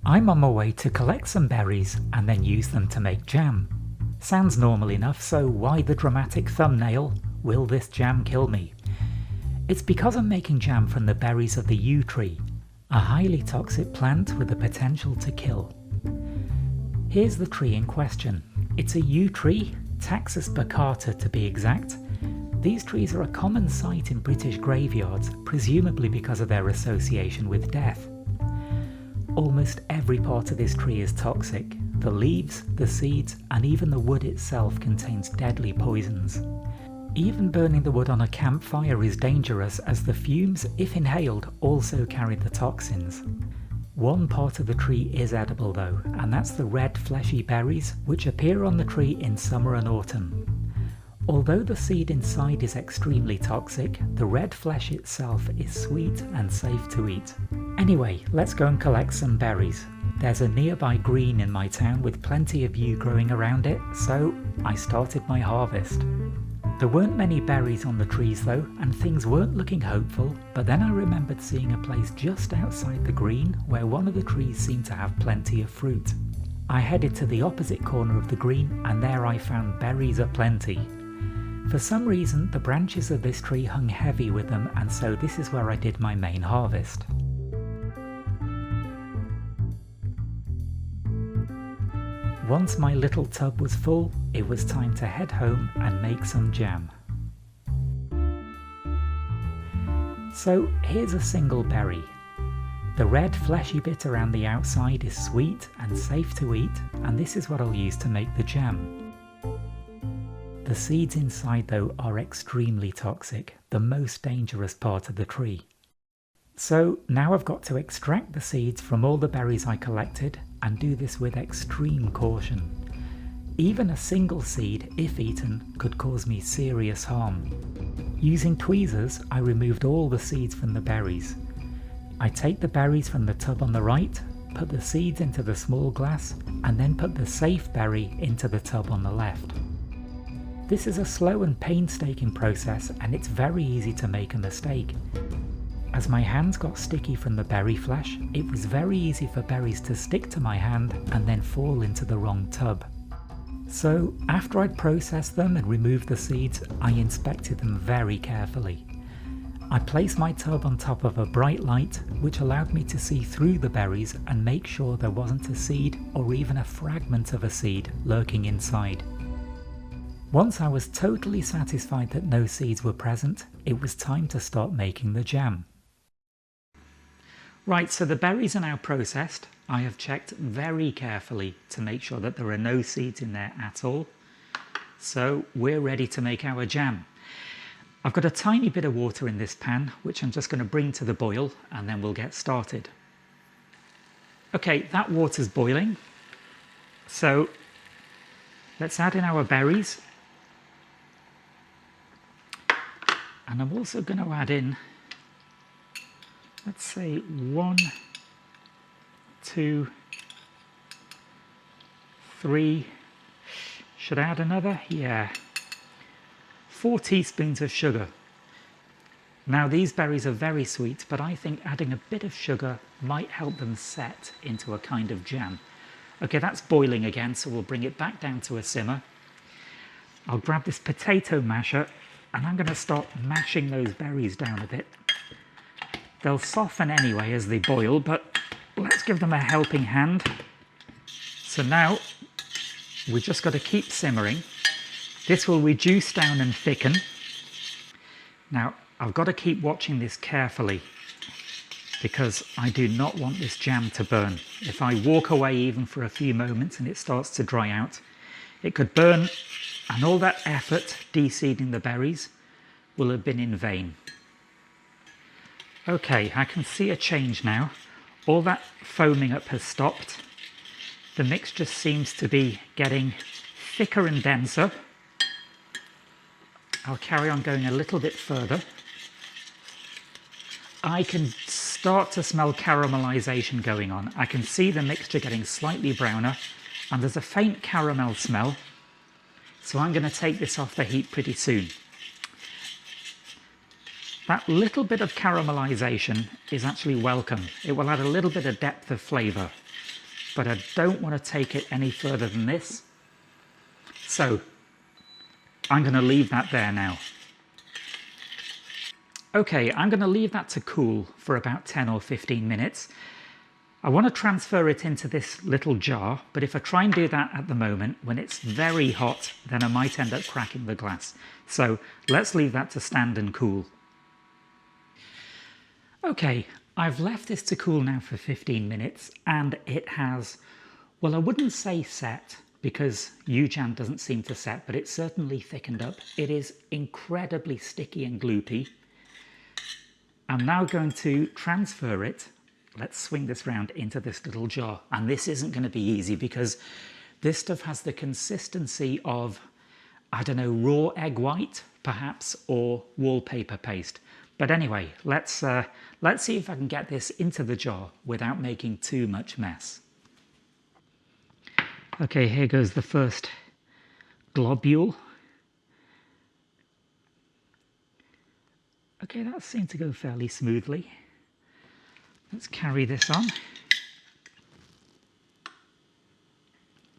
I'm on my way to collect some berries and then use them to make jam. Sounds normal enough, so why the dramatic thumbnail, "Will this jam kill me?" It's because I'm making jam from the berries of the yew tree, a highly toxic plant with the potential to kill. Here's the tree in question. It's a yew tree, Taxus baccata to be exact. These trees are a common sight in British graveyards, presumably because of their association with death. Almost every part of this tree is toxic. The leaves, the seeds, and even the wood itself contains deadly poisons. Even burning the wood on a campfire is dangerous, as the fumes, if inhaled, also carry the toxins. One part of the tree is edible though, and that's the red fleshy berries which appear on the tree in summer and autumn. Although the seed inside is extremely toxic, the red flesh itself is sweet and safe to eat. Anyway, let's go and collect some berries. There's a nearby green in my town with plenty of yew growing around it, so I started my harvest. There weren't many berries on the trees though, and things weren't looking hopeful, but then I remembered seeing a place just outside the green where one of the trees seemed to have plenty of fruit. I headed to the opposite corner of the green, and there I found berries aplenty. For some reason, the branches of this tree hung heavy with them, and so this is where I did my main harvest. Once my little tub was full, it was time to head home and make some jam. So here's a single berry. The red fleshy bit around the outside is sweet and safe to eat, and this is what I'll use to make the jam. The seeds inside though are extremely toxic, the most dangerous part of the tree. So now I've got to extract the seeds from all the berries I collected, and do this with extreme caution. Even a single seed, if eaten, could cause me serious harm. Using tweezers, I removed all the seeds from the berries. I take the berries from the tub on the right, put the seeds into the small glass, and then put the safe berry into the tub on the left. This is a slow and painstaking process, and it's very easy to make a mistake. As my hands got sticky from the berry flesh, it was very easy for berries to stick to my hand and then fall into the wrong tub. So after I'd processed them and removed the seeds, I inspected them very carefully. I placed my tub on top of a bright light, which allowed me to see through the berries and make sure there wasn't a seed or even a fragment of a seed lurking inside. Once I was totally satisfied that no seeds were present, it was time to start making the jam. Right, so the berries are now processed. I have checked very carefully to make sure that there are no seeds in there at all. So we're ready to make our jam. I've got a tiny bit of water in this pan, which I'm just going to bring to the boil, and then we'll get started. Okay, that water's boiling. So let's add in our berries. And I'm also going to add in, let's say 1, 2, 3, should I add another? Yeah, 4 teaspoons of sugar. Now these berries are very sweet, but I think adding a bit of sugar might help them set into a kind of jam. Okay, that's boiling again, so we'll bring it back down to a simmer. I'll grab this potato masher, and I'm going to start mashing those berries down a bit. They'll soften anyway as they boil, but let's give them a helping hand. So now we've just got to keep simmering. This will reduce down and thicken. Now I've got to keep watching this carefully because I do not want this jam to burn. If I walk away even for a few moments and it starts to dry out, it could burn, and all that effort de-seeding the berries will have been in vain. Okay, I can see a change now. All that foaming up has stopped. The mixture seems to be getting thicker and denser. I'll carry on going a little bit further. I can start to smell caramelization going on. I can see the mixture getting slightly browner, and there's a faint caramel smell. So I'm going to take this off the heat pretty soon. That little bit of caramelization is actually welcome. It will add a little bit of depth of flavour. but I don't want to take it any further than this. So I'm going to leave that there now. Okay, I'm going to leave that to cool for about 10 or 15 minutes. I want to transfer it into this little jar, but if I try and do that at the moment, when it's very hot, then I might end up cracking the glass. So let's leave that to stand and cool. Okay, I've left this to cool now for 15 minutes, and it has, well, I wouldn't say set, because UJam doesn't seem to set, but it's certainly thickened up. It is incredibly sticky and gloopy. I'm now going to transfer it. Let's swing this round into this little jar. And this isn't going to be easy because this stuff has the consistency of, I don't know, raw egg white, perhaps, or wallpaper paste. But anyway, let's see if I can get this into the jar without making too much mess. Okay, here goes the first globule. Okay, that seemed to go fairly smoothly. Let's carry this on.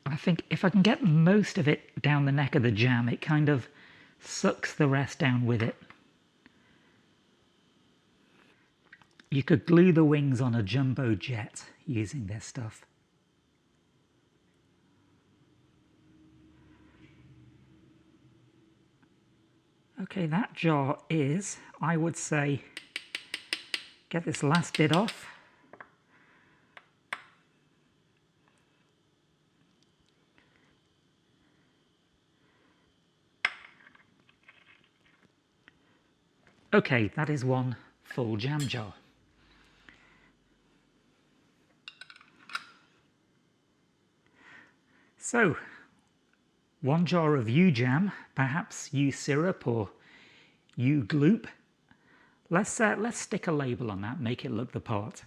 I think if I can get most of it down the neck of the jam, it kind of sucks the rest down with it. You could glue the wings on a jumbo jet using this stuff. Okay, that jar is, I would say, get this last bit off. Okay, that is one full jam jar. So, one jar of UJam, perhaps U syrup or U gloop. Let's stick a label on that, make it look the part.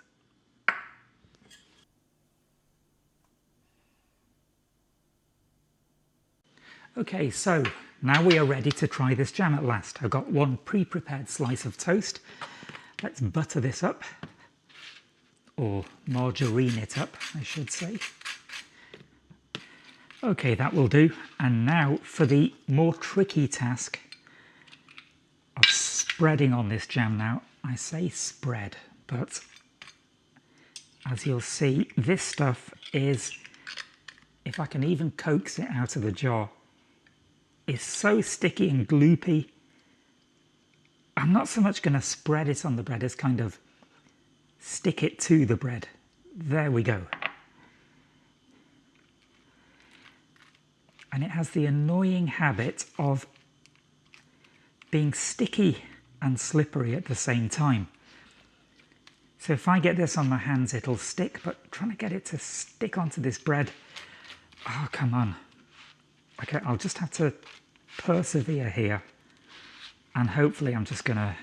Okay, so now we are ready to try this jam at last. I've got one pre-prepared slice of toast. Let's butter this up, or margarine it up, I should say. Okay, that will do. And now for the more tricky task of spreading on this jam now. I say spread, but as you'll see, this stuff is, if I can even coax it out of the jar, is so sticky and gloopy. I'm not so much going to spread it on the bread as kind of stick it to the bread. There we go. And it has the annoying habit of being sticky and slippery at the same time. So if I get this on my hands, it'll stick, but trying to get it to stick onto this bread, oh, come on. Okay, I'll just have to persevere here, and hopefully I'm just going to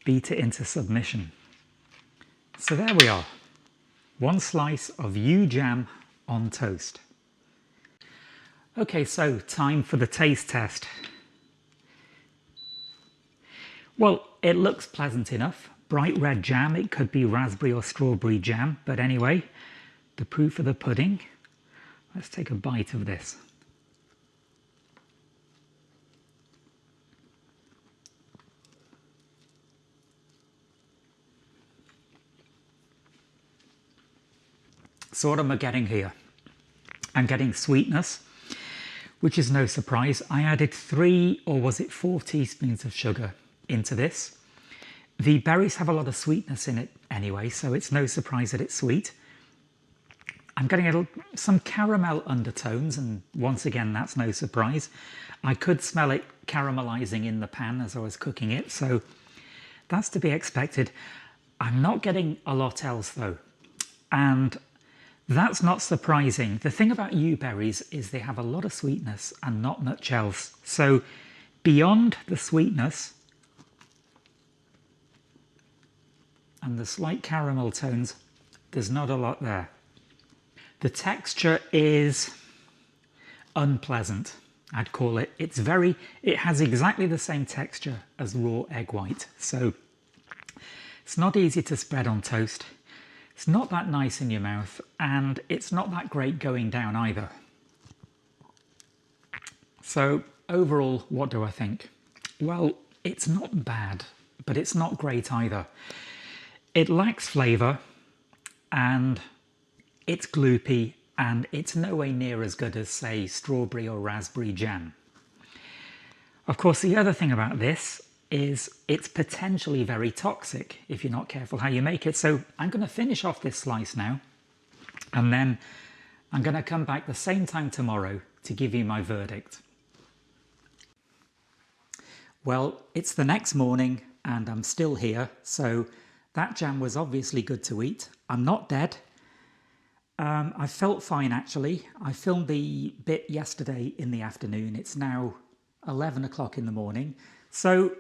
beat it into submission. So there we are. One slice of UJam on toast. Okay, so time for the taste test. Well, it looks pleasant enough. Bright red jam, it could be raspberry or strawberry jam, but anyway, the proof of the pudding. Let's take a bite of this. So what am I getting here? I'm getting sweetness, which is no surprise. I added 3 or was it 4 teaspoons of sugar into this. The berries have a lot of sweetness in it anyway, so it's no surprise that it's sweet. I'm getting some caramel undertones, and once again, that's no surprise. I could smell it caramelizing in the pan as I was cooking it, so that's to be expected. I'm not getting a lot else though, and that's not surprising. The thing about berries is they have a lot of sweetness and not much else. So beyond the sweetness and the slight caramel tones, there's not a lot there. The texture is unpleasant, I'd call it. It has exactly the same texture as raw egg white. So it's not easy to spread on toast. It's not that nice in your mouth, and it's not that great going down either. So overall, what do I think? Well, it's not bad, but it's not great either. It lacks flavour, and it's gloopy, and it's nowhere near as good as, say, strawberry or raspberry jam. Of course, the other thing about this is it's potentially very toxic if you're not careful how you make it. So I'm going to finish off this slice now, and then I'm going to come back the same time tomorrow to give you my verdict. Well, it's the next morning and I'm still here, so that jam was obviously good to eat. I'm not dead. I felt fine actually. I filmed the bit yesterday in the afternoon. It's now 11 o'clock in the morning. So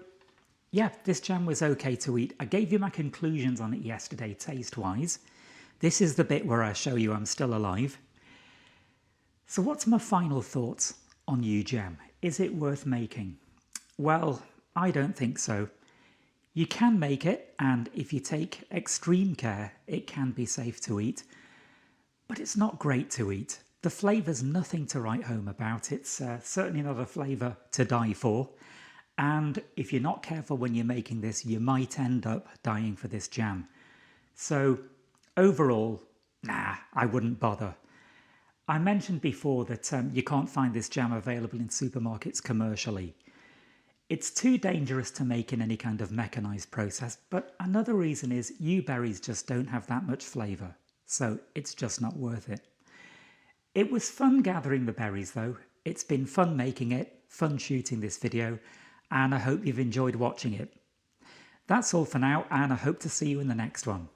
yeah, this jam was okay to eat. I gave you my conclusions on it yesterday, taste-wise. This is the bit where I show you I'm still alive. So what's my final thoughts on you jam? Is it worth making? Well, I don't think so. You can make it, and if you take extreme care, it can be safe to eat. But it's not great to eat. The flavour's nothing to write home about. It's certainly not a flavour to die for. And if you're not careful when you're making this, you might end up dying for this jam. So overall, nah, I wouldn't bother. I mentioned before that you can't find this jam available in supermarkets commercially. It's too dangerous to make in any kind of mechanised process, but another reason is you berries just don't have that much flavour, so it's just not worth it. It was fun gathering the berries though. It's been fun making it, fun shooting this video, and I hope you've enjoyed watching it. That's all for now, and I hope to see you in the next one.